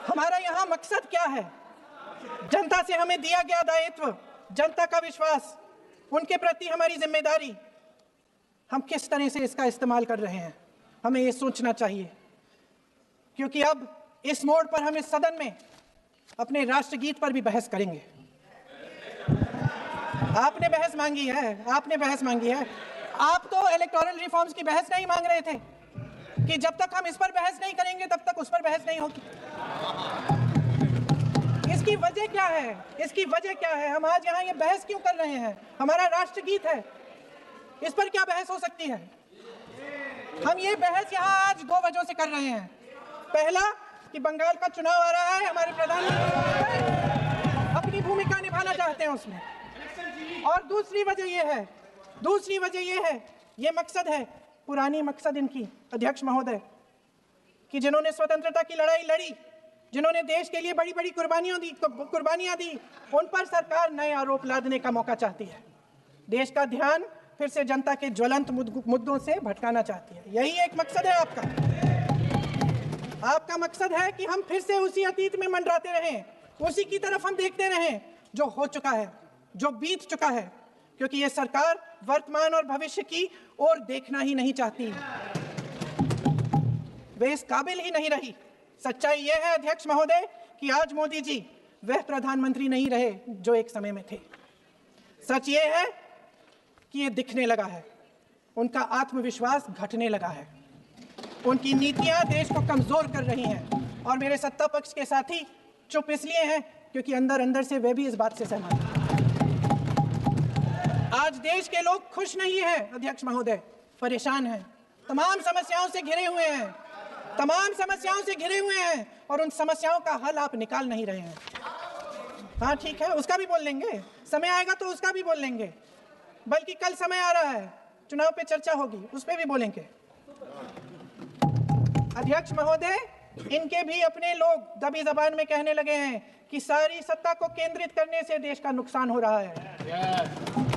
हमारा यहाँ मकसद क्या है? जनता से हमें दिया गया दायित्व, जनता का विश्वास, उनके प्रति हमारी जिम्मेदारी, हम किस तरह से इसका इस्तेमाल कर रहे हैं, हमें ये सोचना चाहिए। क्योंकि अब इस मोड़ पर हम इस सदन में अपने राष्ट्रगीत पर भी बहस करेंगे। आपने बहस मांगी है, आप तो इलेक्टोरल रिफॉर्म्स की बहस नहीं मांग रहे थे कि जब तक हम इस पर बहस नहीं करेंगे तब तक उस पर बहस नहीं होगी। इसकी वजह क्या है? हम आज यहाँ ये बहस क्यों कर रहे हैं? हमारा राष्ट्रगीत है, इस पर क्या बहस हो सकती है? हम ये बहस यहाँ आज दो वजहों से कर रहे हैं। पहला कि बंगाल का चुनाव आ रहा है, हमारे प्रधानमंत्री अपनी भूमिका निभाना चाहते हैं उसमें। और दूसरी वजह ये है, ये मकसद है, पुरानी मकसद इनकी, अध्यक्ष महोदय, कि जिन्होंने स्वतंत्रता की लड़ाई लड़ी, जिन्होंने देश के लिए बड़ी बड़ी कुर्बानियां दी, उन पर सरकार नए आरोप लादने का मौका चाहती है। देश का ध्यान फिर से जनता के ज्वलंत मुद्दों से भटकाना चाहती है। यही एक मकसद है आपका मकसद है कि हम फिर से उसी अतीत में मंडराते रहें, उसी की तरफ हम देखते रहें जो हो चुका है, जो बीत चुका है, क्योंकि ये सरकार वर्तमान और भविष्य की ओर देखना ही नहीं चाहती। वे इस काबिल ही नहीं रही। सच्चाई यह है अध्यक्ष महोदय कि आज मोदी जी वह प्रधानमंत्री नहीं रहे जो एक समय में थे। सच ये है कि ये दिखने लगा है, उनका आत्मविश्वास घटने लगा है, उनकी नीतियां देश को कमजोर कर रही हैं। और मेरे सत्ता पक्ष के साथी चुप इसलिए हैं क्योंकि अंदर अंदर से वे भी इस बात से सहमत हैं। आज देश के लोग खुश नहीं हैं अध्यक्ष महोदय, परेशान हैं, तमाम समस्याओं से घिरे हुए हैं और उन समस्याओं का हल आप निकाल नहीं रहे हैं। हाँ ठीक है, उसका भी बोल लेंगे, समय आएगा तो उसका भी बोल लेंगे, बल्कि कल समय आ रहा है, चुनाव पे चर्चा होगी, उस पे भी बोलेंगे। अध्यक्ष महोदय, इनके भी अपने लोग दबी जबान में कहने लगे हैं कि सारी सत्ता को केंद्रित करने से देश का नुकसान हो रहा है।